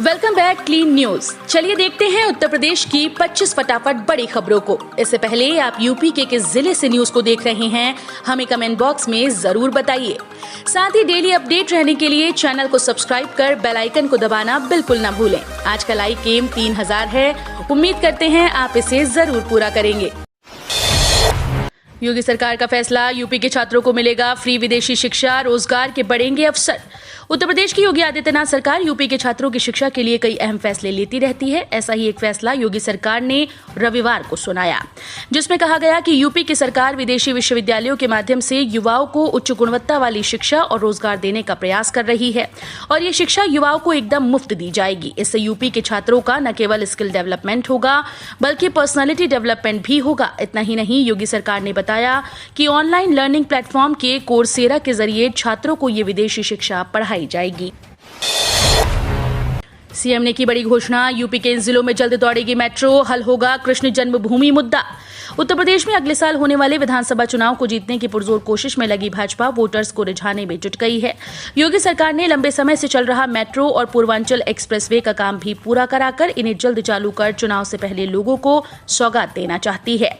Welcome back clean news. चलिए देखते हैं उत्तर प्रदेश की 25 फटाफट बड़ी खबरों को। इससे पहले आप यूपी के किस जिले से न्यूज को देख रहे हैं, हमें कमेंट बॉक्स में जरूर बताइए। साथ ही डेली अपडेट रहने के लिए चैनल को सब्सक्राइब कर बेल आइकन को दबाना बिल्कुल न भूलें। आज का लाइक एम 3000 है, उम्मीद करते हैं आप इसे जरूर पूरा करेंगे। योगी सरकार का फैसला, यूपी के छात्रों को मिलेगा फ्री विदेशी शिक्षा, रोजगार के बढ़ेंगे अवसर। उत्तर प्रदेश की योगी आदित्यनाथ सरकार यूपी के छात्रों की शिक्षा के लिए कई अहम फैसले लेती रहती है। ऐसा ही एक फैसला योगी सरकार ने रविवार को सुनाया, जिसमें कहा गया कि यूपी की सरकार विदेशी विश्वविद्यालयों के माध्यम से युवाओं को उच्च गुणवत्ता वाली शिक्षा और रोजगार देने का प्रयास कर रही है और ये शिक्षा युवाओं को एकदम मुफ्त दी जाएगी। इससे यूपी के छात्रों का न केवल स्किल डेवलपमेंट होगा बल्कि पर्सनालिटी डेवलपमेंट भी होगा। इतना ही नहीं, योगी सरकार ने बताया कि ऑनलाइन लर्निंग प्लेटफॉर्म के कोर्सेरा के जरिए छात्रों को ये विदेशी शिक्षा पढ़ाई जाएगी। सीएम ने की बड़ी घोषणा, यूपी के इन जिलों में जल्द दौड़ेगी मेट्रो, हल होगा कृष्ण जन्मभूमि मुद्दा। उत्तर प्रदेश में अगले साल होने वाले विधानसभा चुनाव को जीतने की पुरजोर कोशिश में लगी भाजपा वोटर्स को रिझाने में जुट गई है। योगी सरकार ने लंबे समय से चल रहा मेट्रो और पूर्वांचल एक्सप्रेसवे का काम भी पूरा कराकर इन्हें जल्द चालू कर चुनाव से पहले लोगों को सौगात देना चाहती है।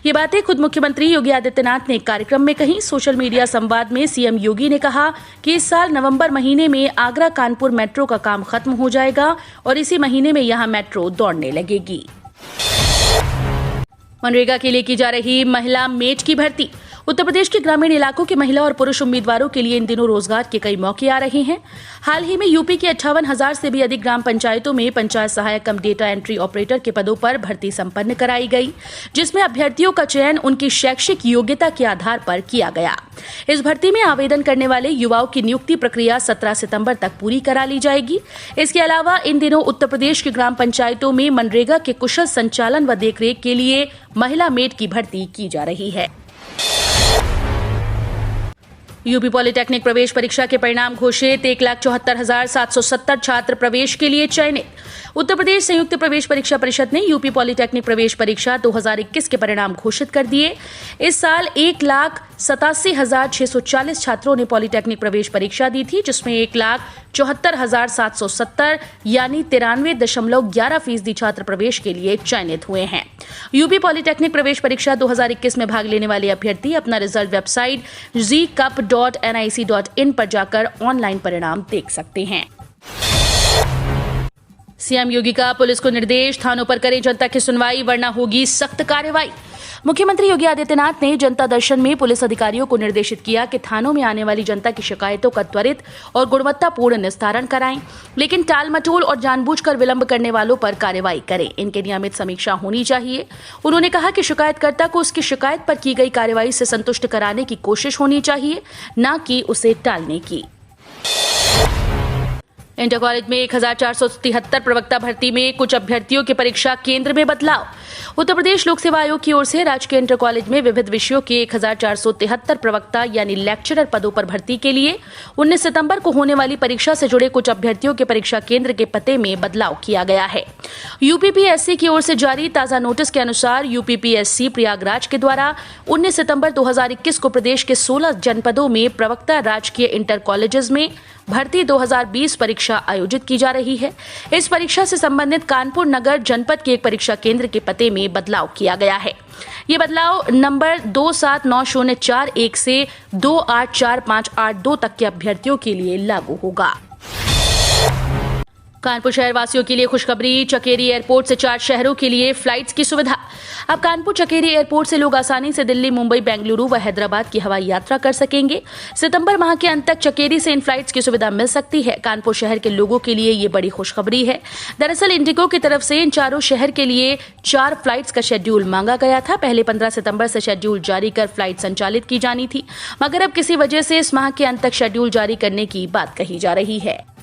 ये बातें खुद मुख्यमंत्री योगी आदित्यनाथ ने एक कार्यक्रम में कही। सोशल मीडिया संवाद में सीएम योगी ने कहा कि इस साल नवंबर महीने में आगरा कानपुर मेट्रो का काम खत्म हो जाएगा और इसी महीने में यहां मेट्रो दौड़ने लगेगी। मनरेगा के लिए की जा रही महिला मेट की भर्ती। उत्तर प्रदेश के ग्रामीण इलाकों के महिला और पुरुष उम्मीदवारों के लिए इन दिनों रोजगार के कई मौके आ रहे हैं। हाल ही में यूपी के 58,000 से भी अधिक ग्राम पंचायतों में पंचायत सहायक कम डेटा एंट्री ऑपरेटर के पदों पर भर्ती संपन्न कराई गई, जिसमें अभ्यर्थियों का चयन उनकी शैक्षिक योग्यता के आधार पर किया गया। इस भर्ती में आवेदन करने वाले युवाओं की नियुक्ति प्रक्रिया 17 सितंबर तक पूरी करा ली जाएगी। इसके अलावा इन दिनों उत्तर प्रदेश की ग्राम पंचायतों में मनरेगा के कुशल संचालन व देखरेख के लिए महिला मेट की भर्ती की जा रही है। यूपी पॉलिटेक्निक प्रवेश परीक्षा के परिणाम घोषित, 1,74,770 छात्र प्रवेश के लिए चयनित। उत्तर प्रदेश संयुक्त प्रवेश परीक्षा परिषद ने यूपी पॉलिटेक्निक प्रवेश परीक्षा 2021 के परिणाम घोषित कर दिए। इस साल 1,87,640 छात्रों ने पॉलिटेक्निक प्रवेश परीक्षा दी थी, जिसमें 1,74,770 यानी 93.11% छात्र प्रवेश के लिए चयनित हुए हैं। यूपी पॉलिटेक्निक प्रवेश परीक्षा 2021 में भाग लेने वाले अभ्यर्थी अपना रिजल्ट वेबसाइट zcup.nic.in पर जाकर ऑनलाइन परिणाम देख सकते हैं। सीएम योगी का पुलिस को निर्देश, थानों पर करें जनता की सुनवाई वरना होगी सख्त कार्रवाई। मुख्यमंत्री योगी आदित्यनाथ ने जनता दर्शन में पुलिस अधिकारियों को निर्देशित किया कि थानों में आने वाली जनता की शिकायतों का त्वरित और गुणवत्तापूर्ण निस्तारण कराएं, लेकिन टाल मटोल और जानबूझकर विलंब करने वालों पर कार्रवाई करें। इनके नियमित समीक्षा होनी चाहिए। उन्होंने कहा कि शिकायतकर्ता को उसकी शिकायत पर की गई कार्रवाई से संतुष्ट कराने की कोशिश होनी चाहिए, न कि उसे टालने की। इंटर कॉलेज में 1,473 प्रवक्ता भर्ती में कुछ अभ्यर्थियों के परीक्षा केंद्र में बदलाव। उत्तर प्रदेश लोक सेवा आयोग की ओर से राजकीय इंटर कॉलेज में विविध विषयों के 1,473 प्रवक्ता यानी लेक्चरर पदों पर भर्ती के लिए 19 सितंबर को होने वाली परीक्षा से जुड़े कुछ अभ्यर्थियों के परीक्षा केंद्र के पते में बदलाव किया गया है। यूपीपीएससी की ओर से जारी ताजा नोटिस के अनुसार यूपीपीएससी प्रयागराज के द्वारा 19 सितंबर 2021 को प्रदेश के 16 जनपदों में प्रवक्ता राजकीय इंटर कॉलेजेस में भर्ती 2020 परीक्षा आयोजित की जा रही है। इस परीक्षा से संबंधित कानपुर नगर जनपद के एक परीक्षा केंद्र के पते में बदलाव किया गया है। ये बदलाव नंबर 279041 से 284582 तक के अभ्यर्थियों के लिए लागू होगा। कानपुर शहर वासियों के लिए खुशखबरी, चकेरी एयरपोर्ट से 4 शहरों के लिए फ्लाइट्स की सुविधा। अब कानपुर चकेरी एयरपोर्ट से लोग आसानी से दिल्ली, मुंबई, बेंगलुरु व हैदराबाद की हवाई यात्रा कर सकेंगे। सितंबर माह के अंत तक चकेरी से इन फ्लाइट्स की सुविधा मिल सकती है। कानपुर शहर के लोगों के लिए ये बड़ी खुशखबरी है। दरअसल इंडिगो की तरफ से इन चारों शहर के लिए 4 फ्लाइट्स का शेड्यूल मांगा गया था। पहले 15 सितंबर से शेड्यूल जारी कर फ्लाइट संचालित की जानी थी, मगर अब किसी वजह से इस माह के अंत तक शेड्यूल जारी करने की बात कही जा रही है।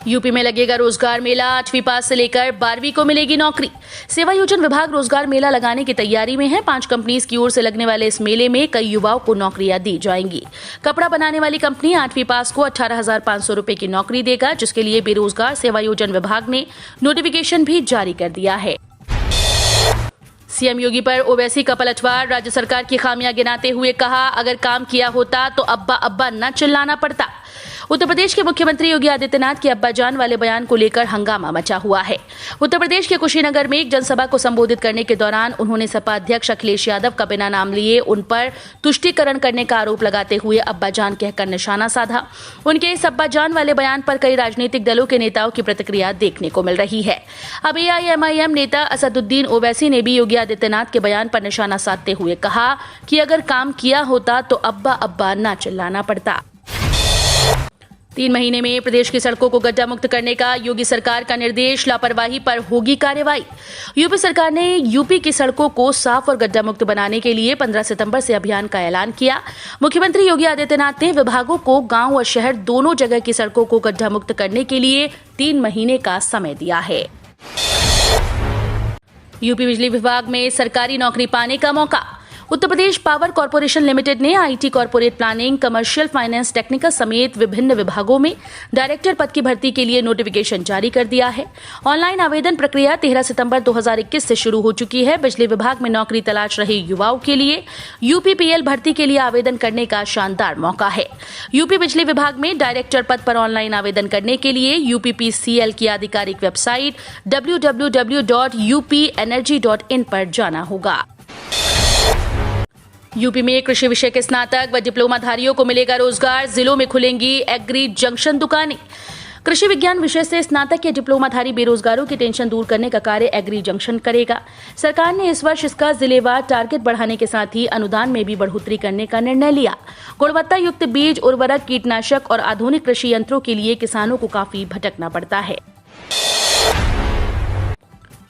यूपी में लगेगा रोजगार मेला, 8वीं पास से लेकर 12वीं को मिलेगी नौकरी। सेवायोजन विभाग रोजगार मेला लगाने की तैयारी में है। 5 कंपनीज की ओर से लगने वाले इस मेले में कई युवाओं को नौकरियां दी जाएंगी। कपड़ा बनाने वाली कंपनी 8वीं पास को 18,500 रुपए की नौकरी देगा, जिसके लिए बेरोजगार सेवायोजन विभाग ने नोटिफिकेशन भी जारी कर दिया है। सीएम योगी पर ओवैसी का पलटवार, राज्य सरकार की खामियां गिनाते हुए कहा, अगर काम किया होता तो अब्बा अब्बा न चिल्लाना पड़ता। उत्तर प्रदेश के मुख्यमंत्री योगी आदित्यनाथ के अब्बाजान वाले बयान को लेकर हंगामा मचा हुआ है। उत्तर प्रदेश के कुशीनगर में एक जनसभा को संबोधित करने के दौरान उन्होंने सपा अध्यक्ष अखिलेश यादव का बिना नाम लिए उन पर तुष्टीकरण करने का आरोप लगाते हुए अब्बाजान कहकर निशाना साधा। उनके इस अब्बाजान वाले बयान पर कई राजनीतिक दलों के नेताओं की प्रतिक्रिया देखने को मिल रही है। अब AIMIM नेता असदुद्दीन ओवैसी ने भी योगी आदित्यनाथ के बयान पर निशाना साधते हुए कहा कि अगर काम किया होता तो अब्बा अब्बा ना चिल्लाना पड़ता। 3 महीने में प्रदेश की सड़कों को गड्ढा मुक्त करने का योगी सरकार का निर्देश, लापरवाही पर होगी कार्रवाई। यूपी सरकार ने यूपी की सड़कों को साफ और गड्ढा मुक्त बनाने के लिए 15 सितंबर से अभियान का ऐलान किया। मुख्यमंत्री योगी आदित्यनाथ ने विभागों को गांव और शहर दोनों जगह की सड़कों को गड्ढा मुक्त करने के लिए 3 महीने का समय दिया है। यूपी बिजली विभाग में सरकारी नौकरी पाने का मौका। Uttar Pradesh power corporation limited ने IT corporate planning, commercial finance, technical समेत विभिन्न विभागों में डायरेक्टर पद की भर्ती के लिए नोटिफिकेशन जारी कर दिया है। ऑनलाइन आवेदन प्रक्रिया 13 सितंबर 2021 से शुरू हो चुकी है। बिजली विभाग में नौकरी तलाश रहे युवाओं के लिए UPPL भर्ती के लिए आवेदन करने का शानदार मौका है। यूपी बिजली विभाग में डायरेक्टर पद पर ऑनलाइन आवेदन करने के लिए UPPCL की आधिकारिक वेबसाइट www.upenergy.in पर जाना होगा। यूपी में कृषि विषय के स्नातक व डिप्लोमाधारियों को मिलेगा रोजगार, जिलों में खुलेंगी एग्री जंक्शन दुकानें। कृषि विज्ञान विषय से स्नातक या डिप्लोमाधारी बेरोजगारों की टेंशन दूर करने का कार्य एग्री जंक्शन करेगा। सरकार ने इस वर्ष इसका जिलेवार टारगेट बढ़ाने के साथ ही अनुदान में भी बढ़ोतरी करने का निर्णय लिया। गुणवत्ता युक्त बीज, उर्वरक, कीटनाशक और आधुनिक कृषि यंत्रों के लिए किसानों को काफी भटकना पड़ता है।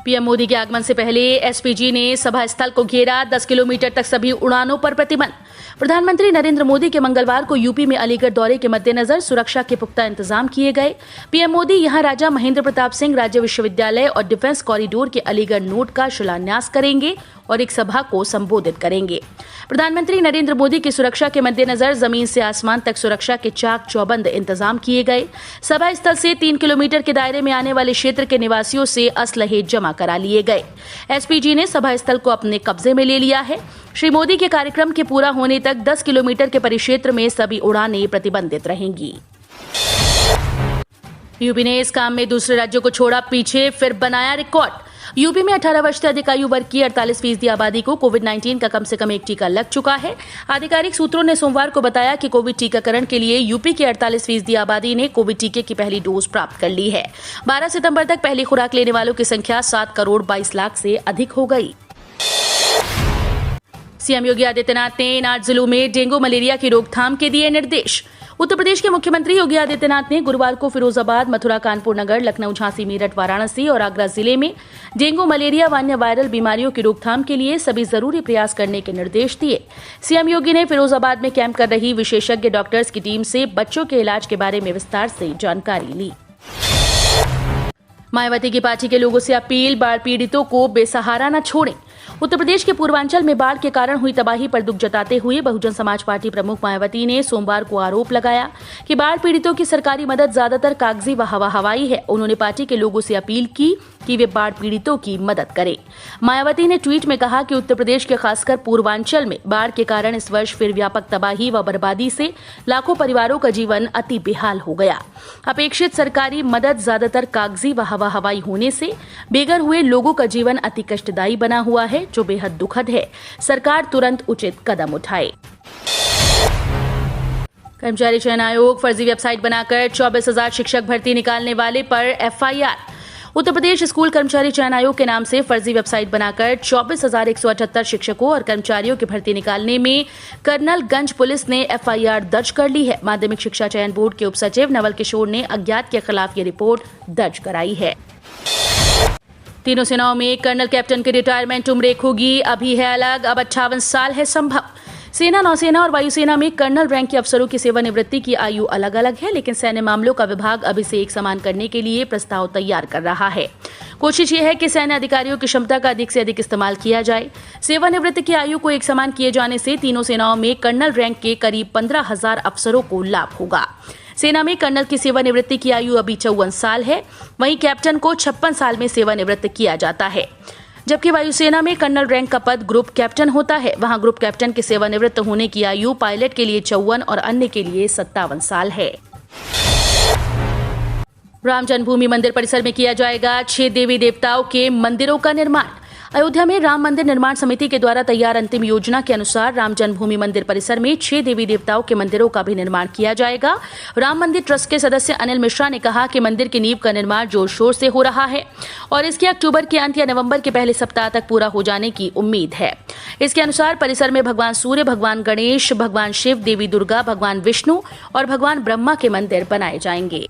पीएम मोदी के आगमन से पहले SPG ने सभा स्थल को घेरा, 10 किलोमीटर तक सभी उड़ानों पर प्रतिबंध। प्रधानमंत्री नरेंद्र मोदी के मंगलवार को यूपी में अलीगढ़ दौरे के मद्देनजर सुरक्षा के पुख्ता इंतजाम किए गए। पीएम मोदी यहां राजा महेंद्र प्रताप सिंह राज्य विश्वविद्यालय और डिफेंस कॉरिडोर के अलीगढ़ नोड का शिलान्यास करेंगे और एक सभा को संबोधित करेंगे। प्रधानमंत्री नरेंद्र मोदी की सुरक्षा के मद्देनजर जमीन से आसमान तक सुरक्षा के चाक चौबंद इंतजाम किए गए। सभा स्थल से 3 किलोमीटर के दायरे में आने वाले क्षेत्र के निवासियों से असलहे जमा करा लिए गए। SPG ने सभा स्थल को अपने कब्जे में ले लिया है। श्री मोदी के कार्यक्रम के पूरा होने तक 10 किलोमीटर के परिक्षेत्र में सभी उड़ानें प्रतिबंधित रहेंगी। यूपी ने इस काम में दूसरे राज्यों को छोड़ा पीछे, फिर बनाया रिकॉर्ड। यूपी में 18 वर्ष से अधिक आयु वर्ग की 48% आबादी को कोविड-19 का कम से कम एक टीका लग चुका है। आधिकारिक सूत्रों ने सोमवार को बताया कि कोविड टीकाकरण के लिए यूपी की 48% आबादी ने कोविड टीके की पहली डोज प्राप्त कर ली है। 12 सितंबर तक पहली खुराक लेने वालों की संख्या 7 करोड़ 22 लाख से अधिक हो गई। सीएम योगी आदित्यनाथ ने इन 8 जिलों में डेंगू मलेरिया की रोकथाम के दिए निर्देश। उत्तर प्रदेश के मुख्यमंत्री योगी आदित्यनाथ ने गुरुवार को फिरोजाबाद, मथुरा, कानपुर नगर, लखनऊ, झांसी, मेरठ, वाराणसी और आगरा जिले में डेंगू, मलेरिया व अन्य वायरल बीमारियों की रोकथाम के लिए सभी जरूरी प्रयास करने के निर्देश दिए। सीएम योगी ने फिरोजाबाद में कैंप कर रही विशेषज्ञ डॉक्टर्स की टीम से बच्चों के इलाज के बारे में विस्तार से जानकारी ली। मायावती की पार्टी के लोगों से अपील, बाढ़ पीड़ितों को बेसहारा न छोड़ें। उत्तर प्रदेश के पूर्वांचल में बाढ़ के कारण हुई तबाही पर दुख जताते हुए बहुजन समाज पार्टी प्रमुख मायावती ने सोमवार को आरोप लगाया कि बाढ़ पीड़ितों की सरकारी मदद ज्यादातर कागजी व हवाई है। उन्होंने पार्टी के लोगों से अपील की कि वे बाढ़ पीड़ितों की मदद करें। मायावती ने ट्वीट में कहा कि उत्तर प्रदेश के खासकर पूर्वांचल में बाढ़ के कारण इस वर्ष फिर व्यापक तबाही व बर्बादी से लाखों परिवारों का जीवन अति बेहाल हो गया। अपेक्षित सरकारी मदद ज्यादातर कागजी व हवाई होने से बेघर हुए लोगों का जीवन अति कष्टदायी बना हुआ है, जो बेहद दुखद है। सरकार तुरंत उचित कदम उठाए। कर्मचारी चयन आयोग फर्जी वेबसाइट बनाकर 24,000 शिक्षक भर्ती निकालने वाले पर FIR। उत्तर प्रदेश स्कूल कर्मचारी चयन आयोग के नाम से फर्जी वेबसाइट बनाकर 24,178 शिक्षकों और कर्मचारियों की भर्ती निकालने में कर्नलगंज पुलिस ने FIR दर्ज कर ली है। माध्यमिक शिक्षा चयन बोर्ड के उप सचिव नवल किशोर ने अज्ञात के खिलाफ ये रिपोर्ट दर्ज कराई है। तीनों सेनाओं में कर्नल कैप्टन की रिटायरमेंट उम्र एक होगी, अभी है अलग, अब 58 साल है संभव। सेना, नौसेना और वायुसेना में कर्नल रैंक के अफसरों की सेवानिवृत्ति की आयु अलग अलग है, लेकिन सैन्य मामलों का विभाग अभी से एक समान करने के लिए प्रस्ताव तैयार कर रहा है। कोशिश ये है कि सैन्य अधिकारियों की क्षमता का अधिक से अधिक इस्तेमाल किया जाए। सेवानिवृत्ति की आयु को एक समान किए जाने से तीनों सेनाओं में कर्नल रैंक के करीब 15,000 अफसरों को लाभ होगा। सेना में कर्नल की सेवानिवृत्ति की आयु अभी 54 साल है, वहीं कैप्टन को 56 साल में सेवानिवृत्त किया जाता है। जबकि वायुसेना में कर्नल रैंक का पद ग्रुप कैप्टन होता है। वहां ग्रुप कैप्टन के सेवानिवृत्त होने की आयु पायलट के लिए 54 और अन्य के लिए 57 साल है। राम जन्मभूमि मंदिर परिसर में किया जाएगा 6 देवी देवताओं के मंदिरों का निर्माण। अयोध्या में राम मंदिर निर्माण समिति के द्वारा तैयार अंतिम योजना के अनुसार राम जन्मभूमि मंदिर परिसर में 6 देवी देवताओं के मंदिरों का भी निर्माण किया जाएगा। राम मंदिर ट्रस्ट के सदस्य अनिल मिश्रा ने कहा कि मंदिर की नींव का निर्माण जोर शोर से हो रहा है और इसके अक्टूबर के अंत या नवंबर के पहले सप्ताह तक पूरा हो जाने की उम्मीद है। इसके अनुसार परिसर में भगवान सूर्य, भगवान गणेश, भगवान शिव, देवी दुर्गा, भगवान विष्णु और भगवान ब्रह्मा के मंदिर बनाए जाएंगे।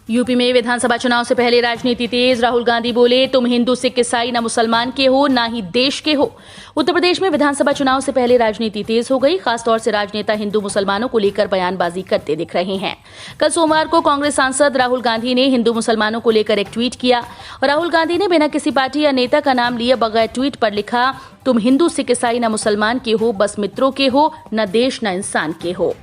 यूपी में विधानसभा चुनाव से पहले राजनीति तेज। राहुल गांधी बोले, तुम हिंदू, सिख, ईसाई न मुसलमान के हो ना ही देश के हो। उत्तर प्रदेश में विधानसभा चुनाव से पहले राजनीति तेज हो गई। खासतौर से राजनेता हिंदू मुसलमानों को लेकर बयानबाजी करते दिख रहे हैं। कल सोमवार को कांग्रेस सांसद राहुल गांधी ने हिंदू मुसलमानों को लेकर एक ट्वीट किया। राहुल गांधी ने बिना किसी पार्टी या नेता का नाम लिए बगैर ट्वीट पर लिखा, तुम हिंदू, सिख, ईसाई न मुसलमान के हो, बस मित्रों के हो, न देश न इंसान के हो।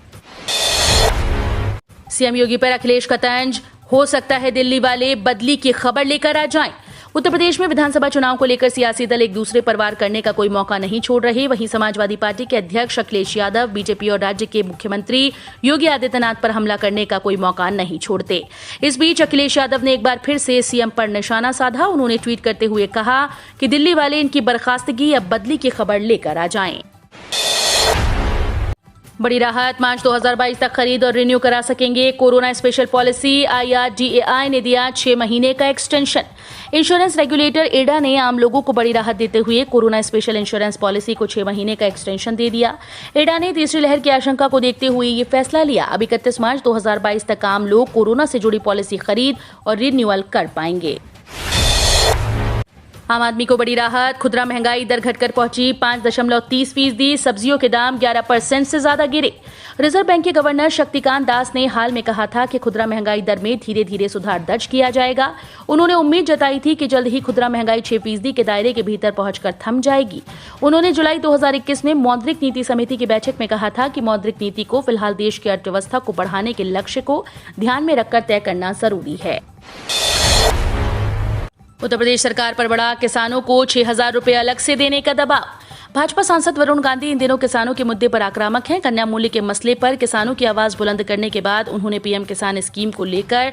सीएम योगी पर अखिलेश का तंज, हो सकता है दिल्ली वाले बदली की खबर लेकर आ जाएं। उत्तर प्रदेश में विधानसभा चुनाव को लेकर सियासी दल एक दूसरे पर वार करने का कोई मौका नहीं छोड़ रहे। वहीं समाजवादी पार्टी के अध्यक्ष अखिलेश यादव बीजेपी और राज्य के मुख्यमंत्री योगी आदित्यनाथ पर हमला करने का कोई मौका नहीं छोड़ते। इस बीच अखिलेश यादव ने एक बार फिर से सीएम पर निशाना साधा। उन्होंने ट्वीट करते हुए कहा कि दिल्ली वाले इनकी बर्खास्तगी या बदली की खबर लेकर आ जाएं। बड़ी राहत, मार्च 2022 तक खरीद और रिन्यू करा सकेंगे। कोरोना स्पेशल पॉलिसी IRDAI ने दिया 6 महीने का एक्सटेंशन। इंश्योरेंस रेगुलेटर एडा ने आम लोगों को बड़ी राहत देते हुए कोरोना स्पेशल इंश्योरेंस पॉलिसी को 6 महीने का एक्सटेंशन दे दिया। एडा ने तीसरी लहर की आशंका को देखते हुए ये फैसला लिया। अब 31 मार्च 2022 तक आम लोग कोरोना से जुड़ी पॉलिसी खरीद और रिन्यूअल कर पाएंगे। आम आदमी को बड़ी राहत, खुदरा महंगाई दर घटकर पहुंची 5.30%। सब्जियों के दाम 11% से ज्यादा गिरे। रिजर्व बैंक के गवर्नर शक्तिकांत दास ने हाल में कहा था कि खुदरा महंगाई दर में धीरे धीरे सुधार दर्ज किया जाएगा। उन्होंने उम्मीद जताई थी कि जल्द ही खुदरा महंगाई 6% के दायरे के भीतर पहुंचकर थम जाएगी। उन्होंने जुलाई 2021 में मौद्रिक नीति समिति की बैठक में कहा था कि मौद्रिक नीति को फिलहाल देश की अर्थव्यवस्था को बढ़ाने के लक्ष्य को ध्यान में रखकर तय करना जरूरी है। उत्तर प्रदेश सरकार पर बढ़ा किसानों को 6,000 रुपए अलग से देने का दबाव। भाजपा सांसद वरुण गांधी इन दिनों किसानों के मुद्दे पर आक्रामक हैं। कन्या मूल्य के मसले पर किसानों की आवाज बुलंद करने के बाद उन्होंने पीएम किसान स्कीम को लेकर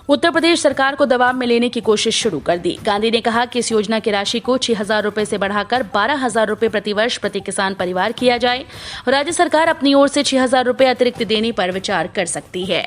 उत्तर प्रदेश सरकार को दबाव में लेने की कोशिश शुरू कर दी। गांधी ने कहा कि इस योजना की राशि को 6,000 रुपए से बढ़ाकर 12,000 रुपए प्रतिवर्ष प्रति किसान परिवार किया जाए। राज्य सरकार अपनी ओर से 6,000 रुपए अतिरिक्त देने पर विचार कर सकती है।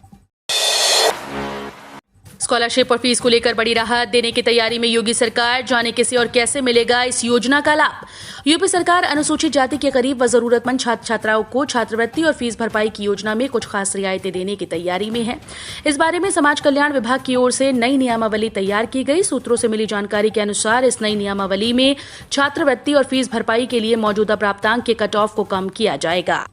स्कॉलरशिप और फीस को लेकर बड़ी राहत देने की तैयारी में योगी सरकार। जाने किसे और कैसे मिलेगा इस योजना का लाभ। यूपी सरकार अनुसूचित जाति के गरीब व जरूरतमंद छात्र छात्राओं को छात्रवृत्ति और फीस भरपाई की योजना में कुछ खास रियायतें देने की तैयारी में है। इस बारे में समाज कल्याण विभाग की ओर से नई नियमावली तैयार की गई। सूत्रों से मिली जानकारी के अनुसार इस नई नियमावली में छात्रवृत्ति और फीस भरपाई के लिए मौजूदा प्राप्तांक के कट ऑफ को कम किया जाएगा।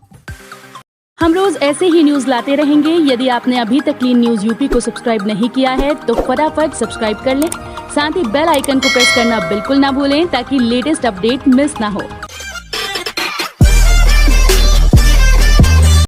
हम रोज ऐसे ही न्यूज लाते रहेंगे। यदि आपने अभी तक क्लीन न्यूज यूपी को सब्सक्राइब नहीं किया है तो फटाफट सब्सक्राइब कर लें। साथ ही बेल आइकन को प्रेस करना बिल्कुल ना भूलें ताकि लेटेस्ट अपडेट मिस ना हो।